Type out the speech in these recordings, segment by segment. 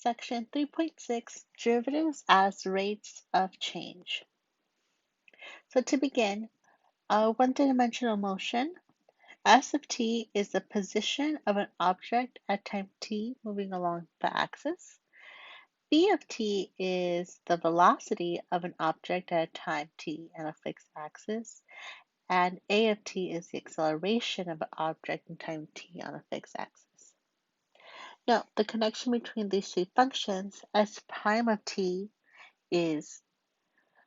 Section 3.6, derivatives as rates of change. So to begin, one-dimensional motion, S of t is the position of an object at time t moving along the axis. V of t is the velocity of an object at a time t on a fixed axis. And A of t is the acceleration of an object in time t on a fixed axis. Now, the connection between these two functions, S prime of t is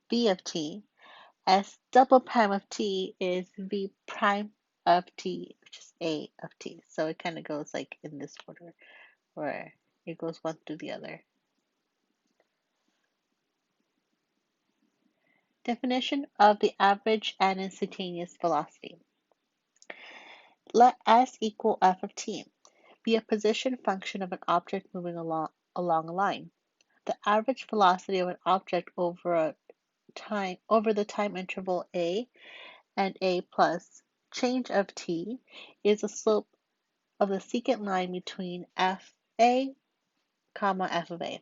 V of t, S double prime of t is V prime of t, which is A of t. So it kind of goes like in this order, where it goes one through the other. Definition of the average and instantaneous velocity. Let S equal F of t be a position function of an object moving along a line. The average velocity of an object over the time interval a and a plus change of t is the slope of the secant line between f a, f of a,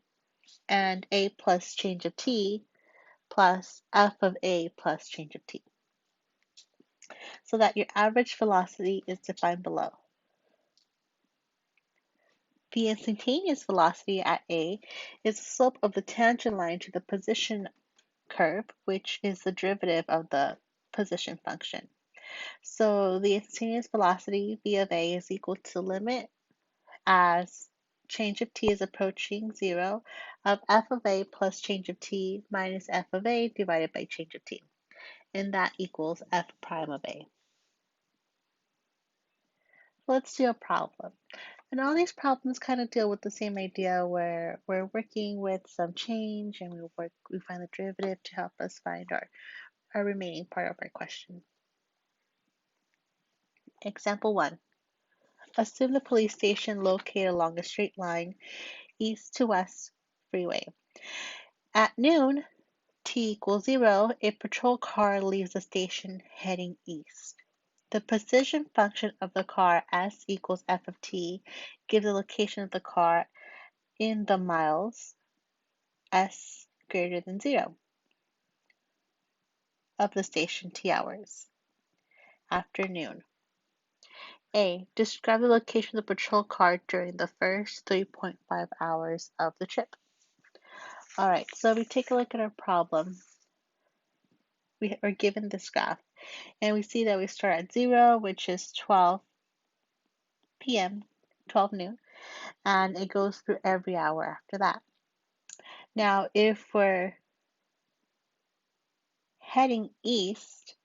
and a plus change of t plus f of a plus change of t. So that your average velocity is defined below. The instantaneous velocity at A is the slope of the tangent line to the position curve, which is the derivative of the position function. So the instantaneous velocity V of A is equal to the limit as change of t is approaching 0 of f of A plus change of t minus f of A divided by change of t. And that equals f prime of A. Let's do a problem. And all these problems kind of deal with the same idea where we're working with some change and we find the derivative to help us find our remaining part of our question. Example 1. Assume the police station located along a straight line east to west freeway. At noon, t equals 0, a patrol car leaves the station heading east. The position function of the car S equals f of t gives the location of the car in the miles S greater than 0 of the station t hours. Afternoon. A. Describe the location of the patrol car during the first 3.5 hours of the trip. All right, so we take a look at our problem. We are given this graph, and we see that we start at 0, which is 12 p.m., 12 noon, and it goes through every hour after that. Now, if we're heading east,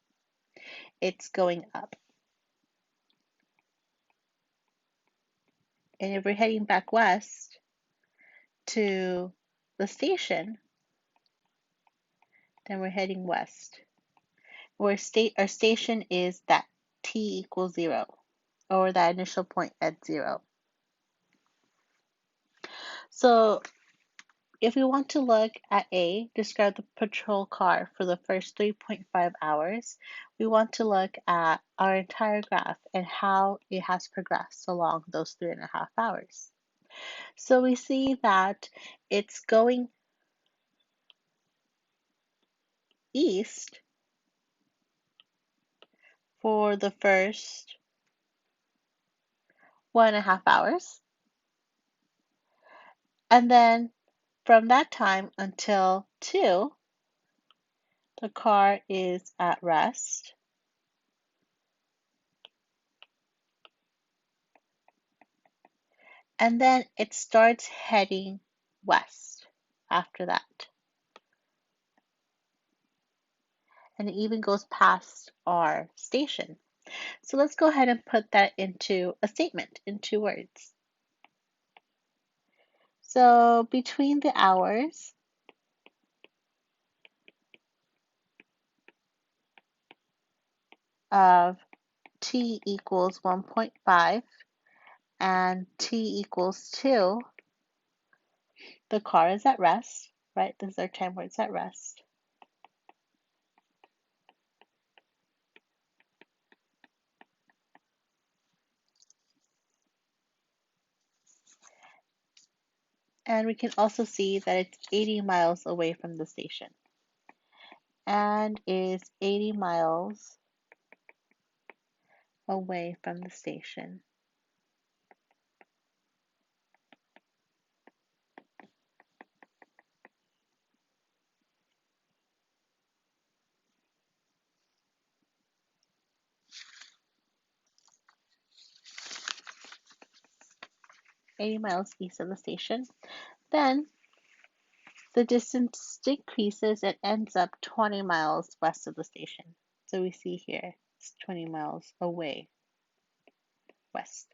it's going up. And if we're heading back west to the station, then we're heading west. Where our station is that t equals 0, or that initial point at 0. So if we want to look at A, describe the patrol car for the first 3.5 hours, we want to look at our entire graph and how it has progressed along those 3.5 hours. So we see that it's going east for the first 1.5 hours. And then from that time until 2, the car is at rest. And then it starts heading west after that. And it even goes past our station. So let's go ahead and put that into a statement in 2 words. So between the hours of t equals 1.5 and t equals 2, the car is at rest, right? This is our time where it's at rest. And we can also see that it's 80 miles away from the station and is 80 miles away from the station. Eighty miles east of the station. Then the distance decreases and ends up 20 miles west of the station. So we see here it's 20 miles away west.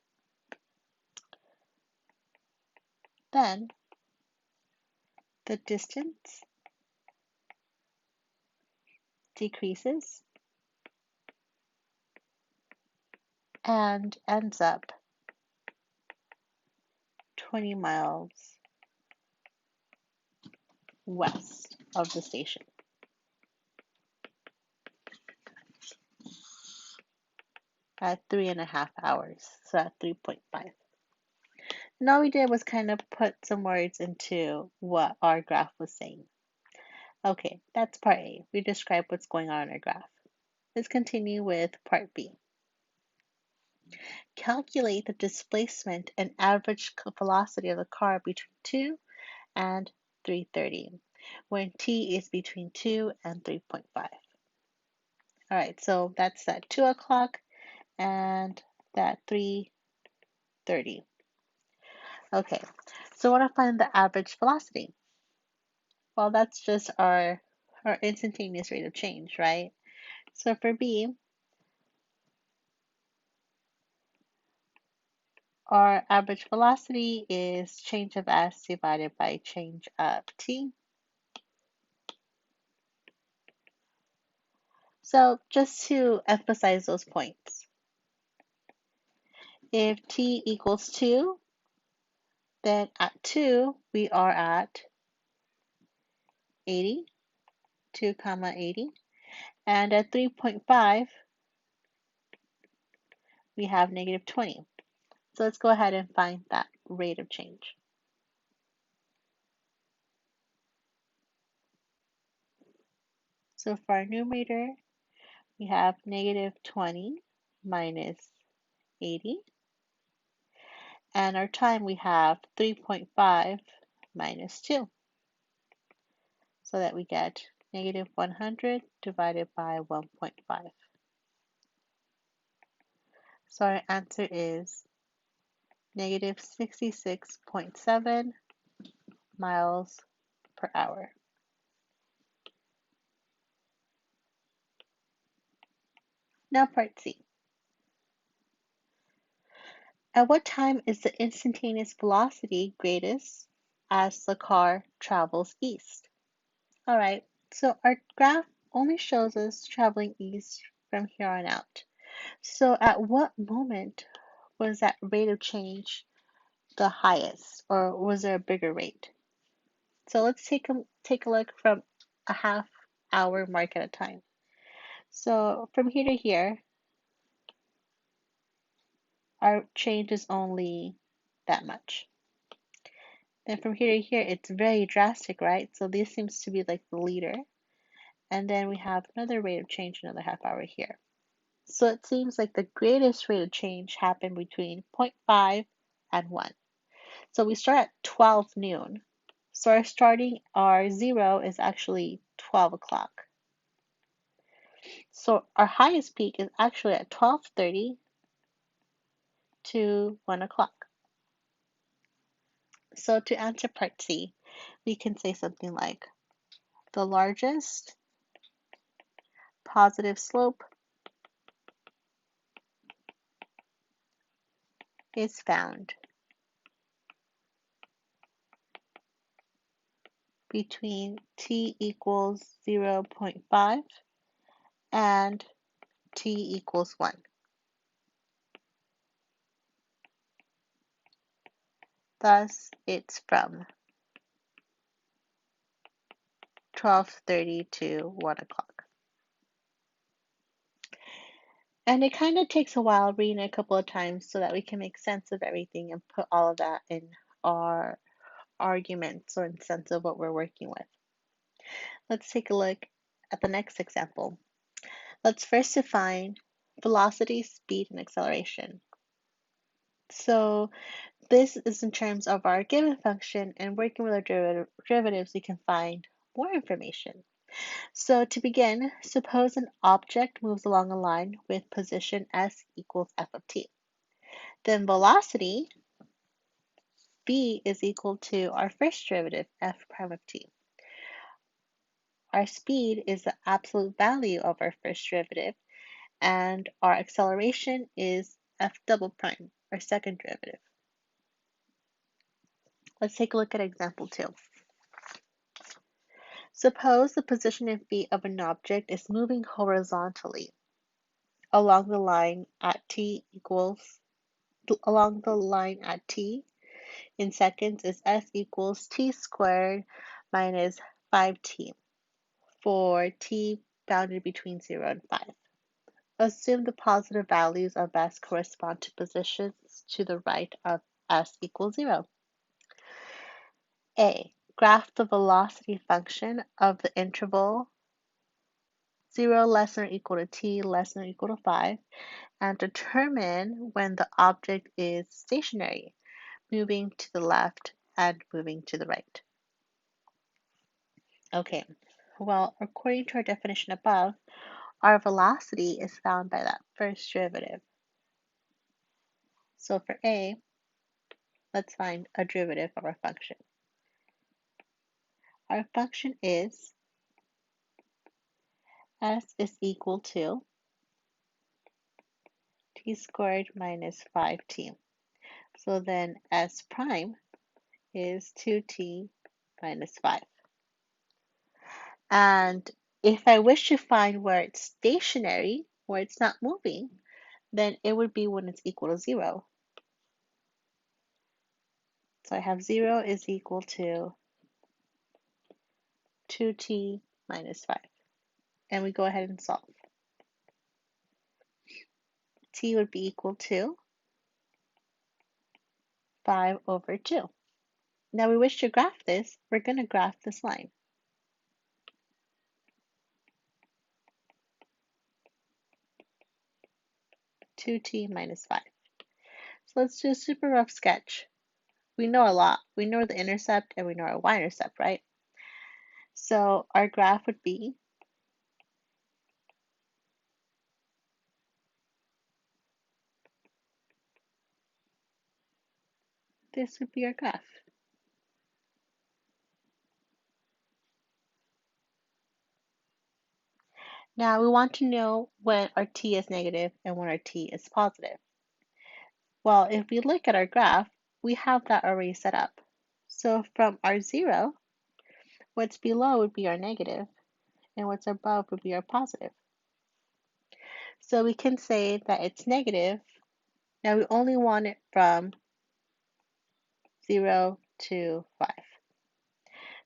Then the distance decreases and ends up 20 miles west of the station. At 3.5 hours, so at 3.5. And all we did was kind of put some words into what our graph was saying. Okay, that's part A. We describe what's going on in our graph. Let's continue with part B. Calculate the displacement and average velocity of the car between 2 and 3:30 when t is between 2 and 3.5. All right, so that's at 2 o'clock and that 3:30. Okay, so I want to find the average velocity. Well, that's just our instantaneous rate of change, right? So for B, our average velocity is change of s divided by change of t. So just to emphasize those points, if t equals 2, then at 2, we are at 80, 2 comma 80. And at 3.5, we have negative 20. So let's go ahead and find that rate of change. So for our numerator, we have negative 20 minus 80. And our time, we have 3.5 minus 2. So that we get negative 100 divided by 1.5. So our answer is negative 66.7 miles per hour. Now part C. At what time is the instantaneous velocity greatest as the car travels east? All right, so our graph only shows us traveling east from here on out. So at what moment was that rate of change the highest, or was there a bigger rate? So let's take a look from a half hour mark at a time. So from here to here, our change is only that much. Then from here to here, it's very drastic, right? So this seems to be like the leader. And then we have another rate of change, another half hour here. So it seems like the greatest rate of change happened between 0.5 and 1. So we start at 12 noon. So our zero is actually 12 o'clock. So our highest peak is actually at 12:30 to 1 o'clock. So to answer part C, we can say something like the largest positive slope is found between t equals 0.5 and t equals 1. Thus, it's from 12:30 to 1 o'clock. And it kind of takes a while reading it a couple of times so that we can make sense of everything and put all of that in our arguments or instance of what we're working with. Let's take a look at the next example. Let's first define velocity, speed, and acceleration. So this is in terms of our given function, and working with our derivatives, we can find more information. So to begin, suppose an object moves along a line with position s equals f of t. Then velocity, v, is equal to our first derivative, f prime of t. Our speed is the absolute value of our first derivative, and our acceleration is f double prime, our second derivative. Let's take a look at example 2. Suppose the position in feet of an object is moving horizontally along the line at t in seconds is s equals t squared minus 5t for t bounded between 0 and 5. Assume the positive values of s correspond to positions to the right of s equals 0. A. Graph the velocity function of the interval 0 less than or equal to t less than or equal to 5 and determine when the object is stationary, moving to the left and moving to the right. Okay, well, according to our definition above, our velocity is found by that first derivative. So for A, let's find a derivative of our function. Our function is s is equal to t squared minus 5t. So then s prime is 2t minus 5. And if I wish to find where it's stationary, where it's not moving, then it would be when it's equal to 0. So I have 0 is equal to 2t minus 5. And we go ahead and solve. T would be equal to 5 over 2. Now we wish to graph this. We're going to graph this line. Two t minus 5. So let's do a super rough sketch. We know a lot. We know the intercept and we know our y-intercept, right? So our graph would be this would be our graph. Now we want to know when our t is negative and when our t is positive. Well, if we look at our graph, we have that already set up. So from our 0, what's below would be our negative, and what's above would be our positive. So we can say that it's negative. Now we only want it from 0 to 5.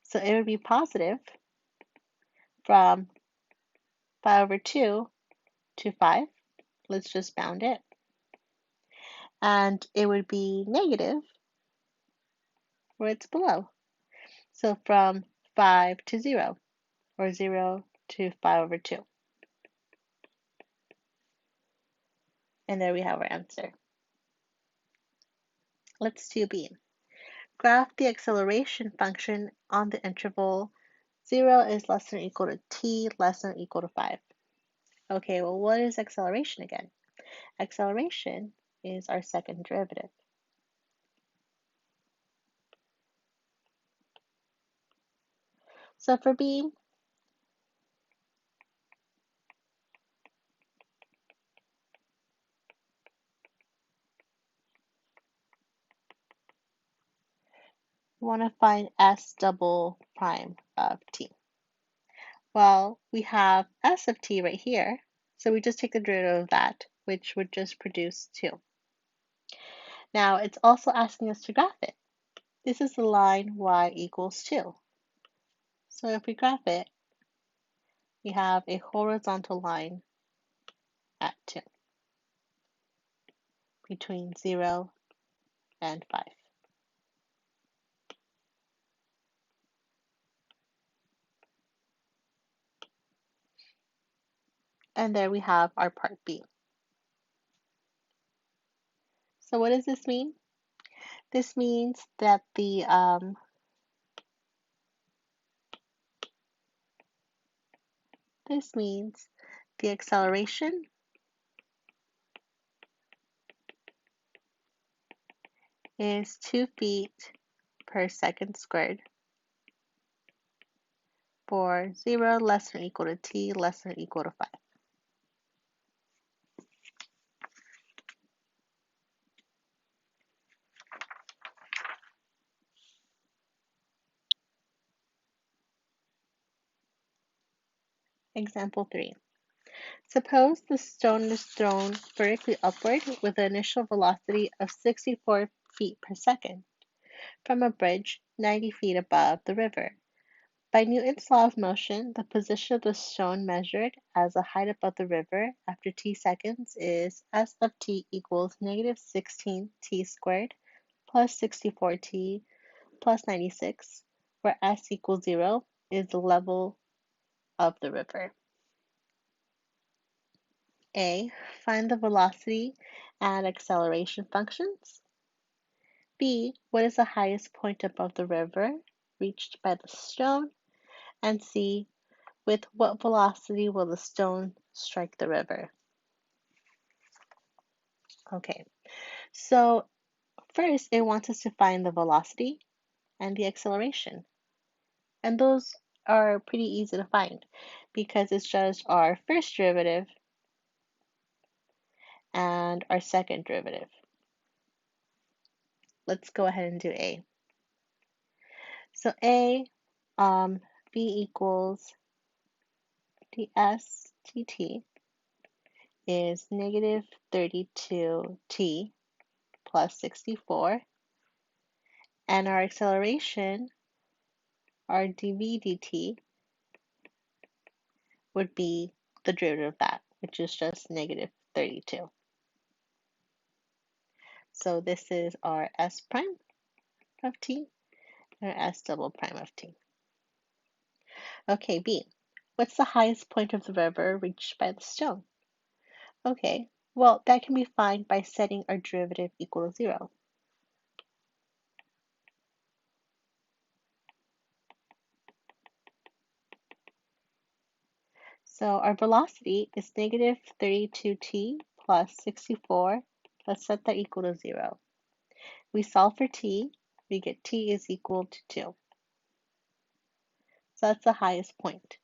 So it would be positive from 5 over 2 to 5. Let's just bound it. And it would be negative where it's below. So from 5 to 0, or 0 to 5 over 2. And there we have our answer. Let's do B. Graph the acceleration function on the interval 0 is less than or equal to t less than or equal to 5. Okay, well, what is acceleration again? Acceleration is our second derivative. So for B, we want to find s double prime of t. Well, we have s of t right here, so we just take the derivative of that, which would just produce 2. Now, it's also asking us to graph it. This is the line y equals 2. So if we graph it, we have a horizontal line at 2, between 0 and 5. And there we have our part B. So what does this mean? This means that the acceleration is 2 feet per second squared for 0 less than or equal to t less than or equal to 5. Example 3. Suppose the stone is thrown vertically upward with an initial velocity of 64 feet per second from a bridge 90 feet above the river. By Newton's law of motion, the position of the stone measured as a height above the river after t seconds is s of t equals negative 16t squared plus 64t plus 96, where s equals 0 is the level of the river. A. Find the velocity and acceleration functions. B. What is the highest point above the river reached by the stone? And C. With what velocity will the stone strike the river? Okay, so first it wants us to find the velocity and the acceleration. And those are pretty easy to find because it's just our first derivative and our second derivative. Let's go ahead and do A. So A, B equals ds dt is negative 32t plus 64, and our acceleration, our dv dt, would be the derivative of that, which is just negative 32. So this is our s prime of t and our s double prime of t. Okay, B. What's the highest point of the river reached by the stone? Okay, well, that can be found by setting our derivative equal to 0. So our velocity is negative 32t plus 64. Let's set that equal to 0. We solve for t, we get t is equal to 2. So that's the highest point.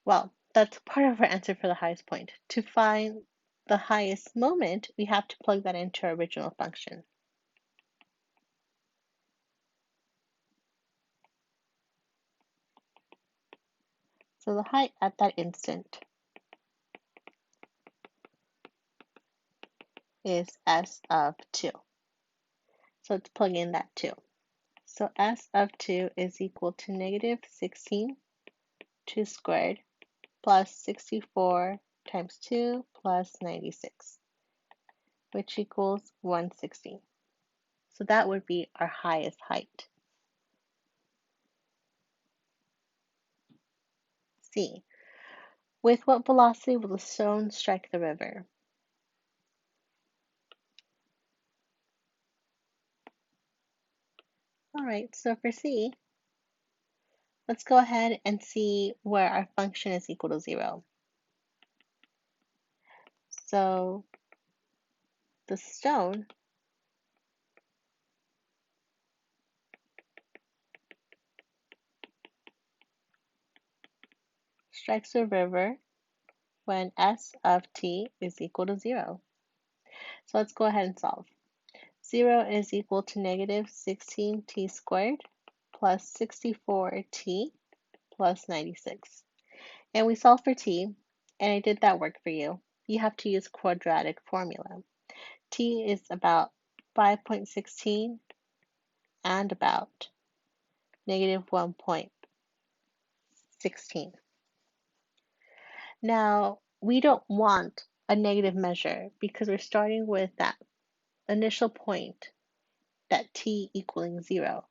Well, that's part of our answer for the highest point. To find the highest moment, we have to plug that into our original function. So the height at that instant is s of 2. So let's plug in that 2. So s of 2 is equal to negative 16, 2 squared, plus 64 times 2 plus 96, which equals 160. So that would be our highest height. C. With what velocity will the stone strike the river? All right, so for C, let's go ahead and see where our function is equal to 0. So the stone strikes the river when s of t is equal to 0. So let's go ahead and solve. 0 is equal to negative 16t squared plus 64t plus 96. And we solve for t, and I did that work for you. You have to use quadratic formula. T is about 5.16 and about negative 1.16. Now, we don't want a negative measure because we're starting with that initial point, that t equaling 0.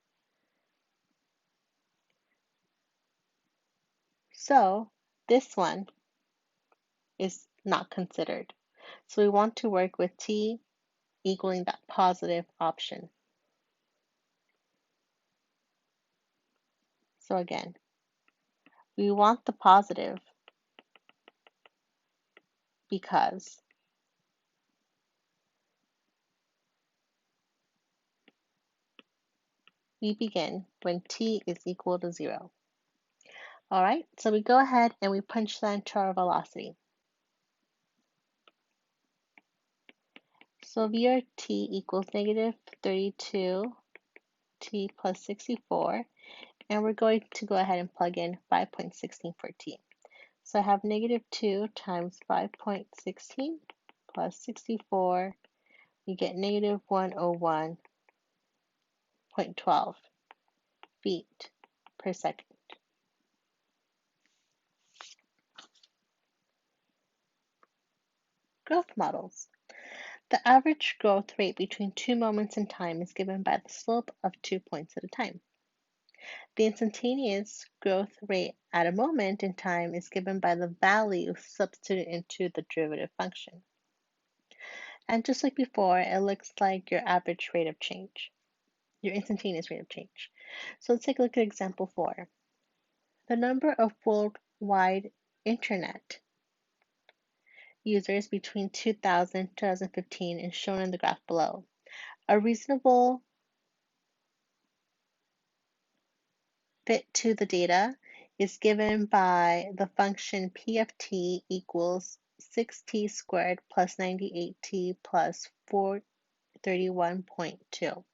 So this one is not considered. So we want to work with t equaling that positive option. So again, we want the positive because we begin when t is equal to 0. All right, so we go ahead and we punch that into our velocity. So VR t equals negative 32 t plus 64, and we're going to go ahead and plug in 5.16 for t. So I have negative 2 times 5.16 plus 64, you get negative 101.12 feet per second. Growth models. The average growth rate between two moments in time is given by the slope of 2 points at a time. The instantaneous growth rate at a moment in time is given by the value substituted into the derivative function. And just like before, it looks like your average rate of change, your instantaneous rate of change. So let's take a look at example 4. The number of worldwide internet users between 2000 and 2015 is shown in the graph below. A reasonable fit to the data is given by the function p of t equals 6t squared plus 98t plus 431.2,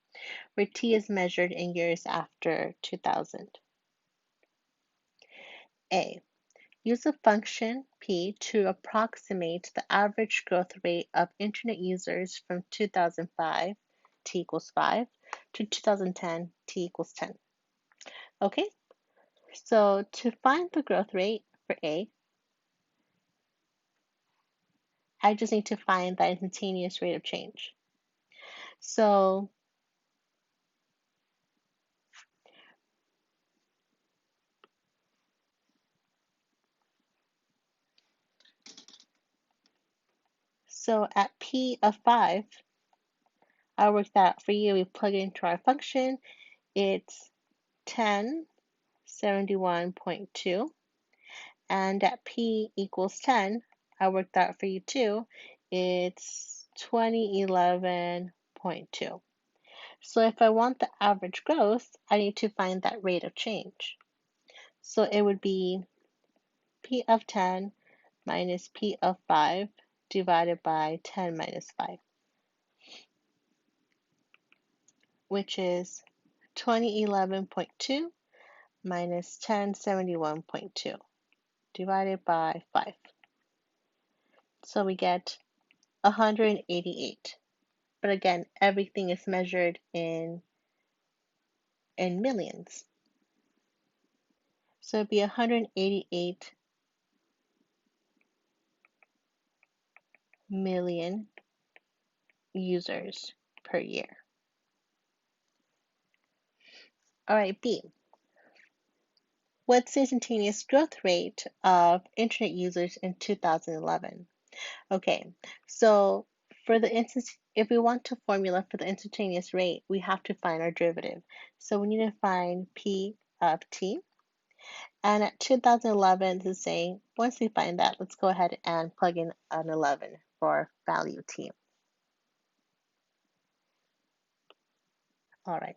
where t is measured in years after 2000. A. Use a function p to approximate the average growth rate of internet users from 2005, t equals 5, to 2010, t equals 10. Okay, so to find the growth rate for A, I just need to find the instantaneous rate of change. So at P of 5, I'll work that out for you. We plug it into our function. It's 1071.2. And at P equals 10, I work that out for you too. It's 2011.2. So if I want the average growth, I need to find that rate of change. So it would be P of 10 minus P of 5 divided by 10 minus 5, which is 2011.2 minus 1071.2 divided by 5. So we get 188. But again, everything is measured in millions. So it'd be 188 million users per year. All right, B. What's the instantaneous growth rate of internet users in 2011? Okay, so for the instance, if we want to formula for the instantaneous rate, we have to find our derivative. So we need to find P of t. And at 2011, this is saying, once we find that, let's go ahead and plug in an 11 for value t. All right.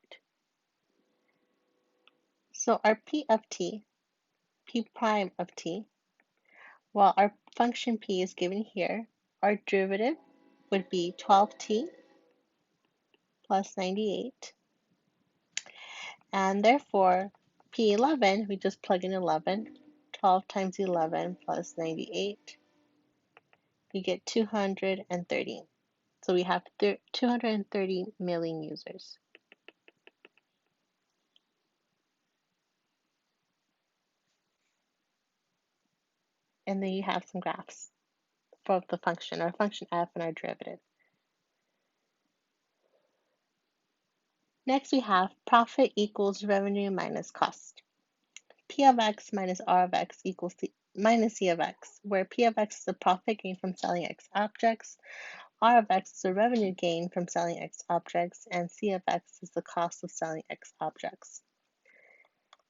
So our P of t, P prime of t, while our function P is given here, our derivative would be 12t plus 98. And therefore, P11, we just plug in 11. 12 times 11 plus 98, we get 230. So we have 230 million users. And then you have some graphs for the function, our function f and our derivative. Next we have profit equals revenue minus cost. P of x minus R of x equals minus C of x, where P of x is the profit gain from selling x objects, R of x is the revenue gain from selling x objects, and C of x is the cost of selling x objects.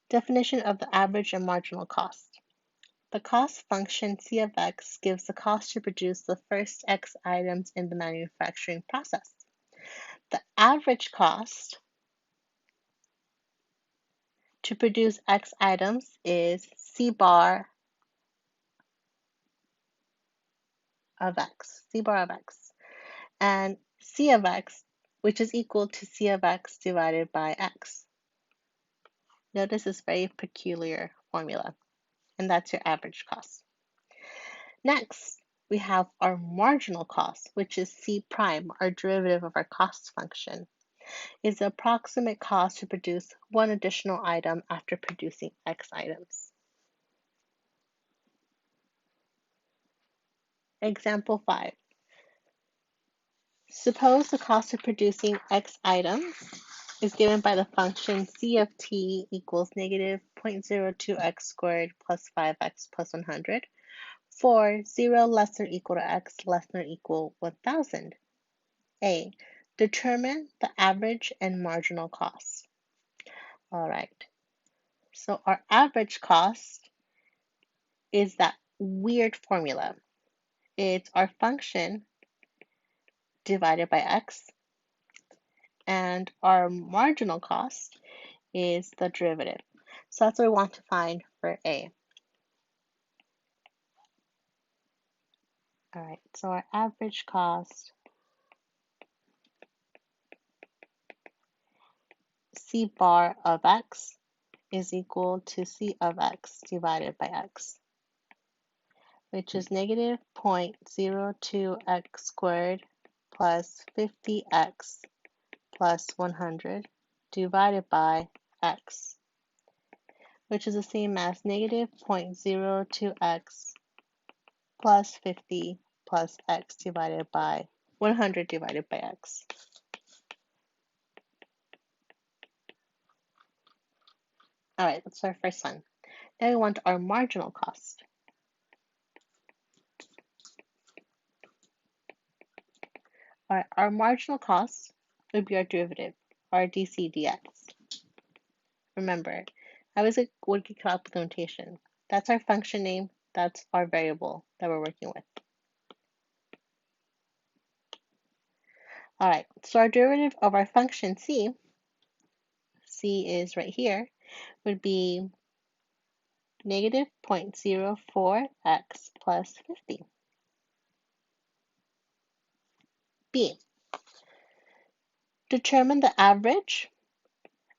Definition of the average and marginal cost. The cost function C of x gives the cost to produce the first x items in the manufacturing process. The average cost to produce x items is C bar of x, and C of x, which is equal to C of x divided by x. Notice this very peculiar formula, and that's your average cost. Next, we have our marginal cost, which is C prime, our derivative of our cost function, is the approximate cost to produce one additional item after producing x items. Example 5. Suppose the cost of producing x items is given by the function c of t equals negative 0.02x squared plus 5x plus 100 for 0 less than or equal to x less than or equal 1000. A. Determine the average and marginal cost. All right. So our average cost is that weird formula. It's our function divided by x, and our marginal cost is the derivative. So that's what we want to find for A. All right, so our average cost, C bar of x is equal to C of x divided by x, which is negative 0.02x squared plus 50x plus 100 divided by x, which is the same as negative 0.02x plus 50 plus x divided by 100 divided by x. All right, that's our first one. Now we want our marginal cost. All right, our marginal cost would be our derivative, our dc dx. Remember, I always would get caught up with notation. That's our function name, that's our variable that we're working with. All right, so our derivative of our function c is right here, would be negative 0.04x plus 50. B. Determine the average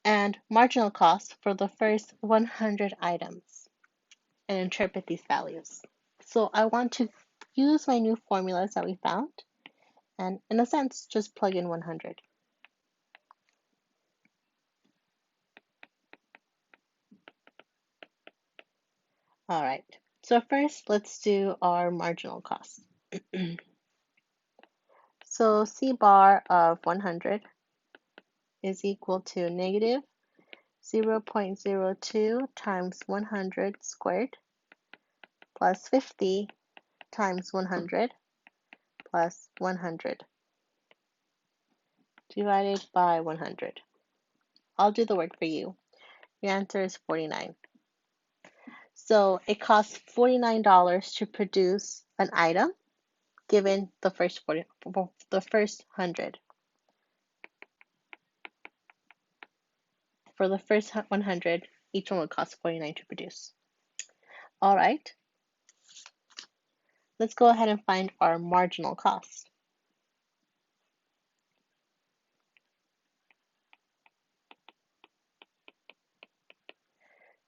and marginal cost for the first 100 items and interpret these values. So I want to use my new formulas that we found and, in a sense, just plug in 100. All right, so first let's do our marginal cost. So C bar of 100 is equal to negative 0.02 times 100 squared plus 50 times 100 plus 100 divided by 100. I'll do the work for you. Your answer is 49. So it costs $49 to produce an item given the first 100. For the first 100, each one would cost 49 to produce. All right. Let's go ahead and find our marginal cost.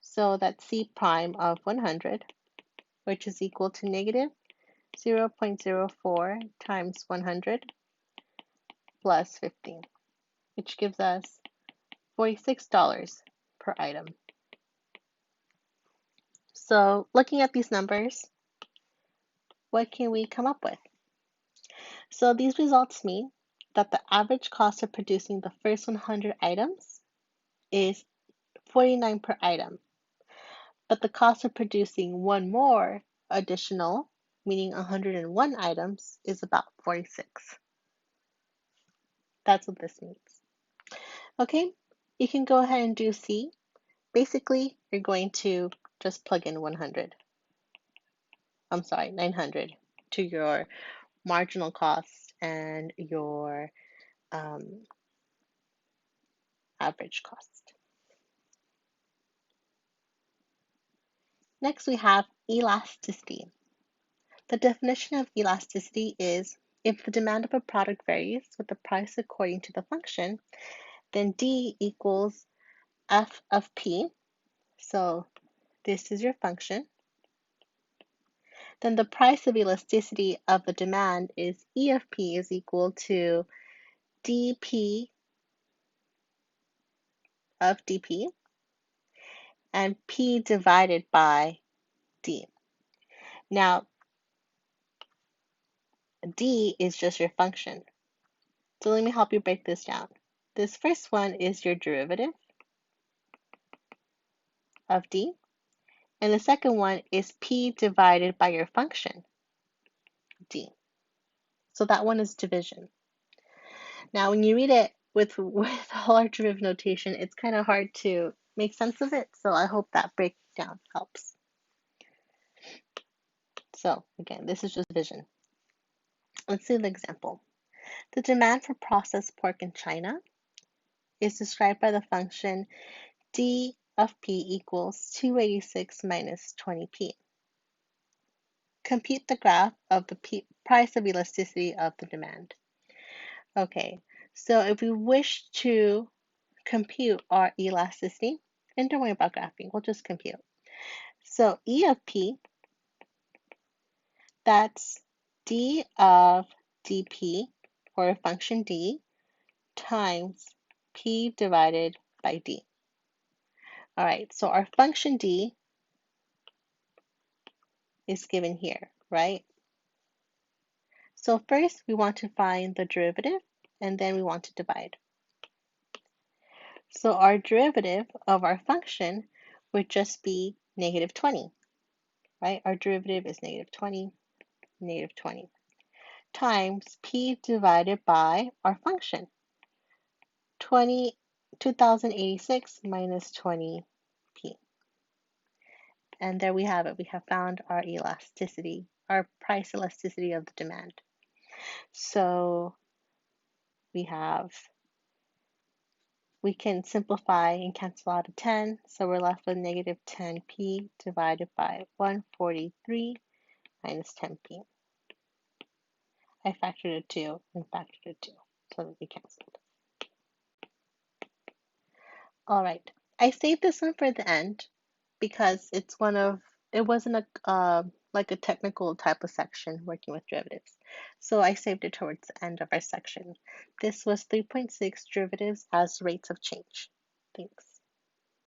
So that's C prime of 100, which is equal to negative 0.04 times 100 plus 15, which gives us $46 per item. So looking at these numbers, what can we come up with? So these results mean that the average cost of producing the first 100 items is 49 per item. but the cost of producing one more additional, meaning 101 items, is about 46. That's what this means. Okay, you can go ahead and do C. Basically, you're going to just plug in 900 to your marginal cost and your average cost. Next, we have elasticity. The definition of elasticity is if the demand of a product varies with the price according to the function, then D equals F of P. So this is your function. Then the price of elasticity of the demand is E of P is equal to dP of dP and P divided by D. Now, D is just your function. So let me help you break this down. This first one is your derivative of D, and the second one is P divided by your function, D. So that one is division. Now, when you read it with whole our derivative notation, it's kind of hard to make sense of it, so I hope that breakdown helps. So again, this is just division. Let's see the example. The demand for processed pork in China is described by the function d of p equals 286 minus 20p. Compute the graph of the price of elasticity of the demand. Okay, so if we wish to compute our elasticity, and don't worry about graphing, we'll just compute. So E of P, that's d of dP, or function d, times P divided by D. All right, so our function D is given here, right? So first we want to find the derivative, and then we want to divide. So our derivative of our function would just be negative 20, right? Our derivative is negative 20 times P divided by our function, 2086 minus 20p. And there we have it. We have found our elasticity, our price elasticity of the demand. So we can simplify and cancel out a 10. So we're left with negative 10p divided by 143 minus 10p. I factored a 2 and factored a 2 so that we canceled. All right, I saved this one for the end because it wasn't like a technical type of section working with derivatives. So I saved it towards the end of our section. This was 3.6 derivatives as rates of change. Thanks.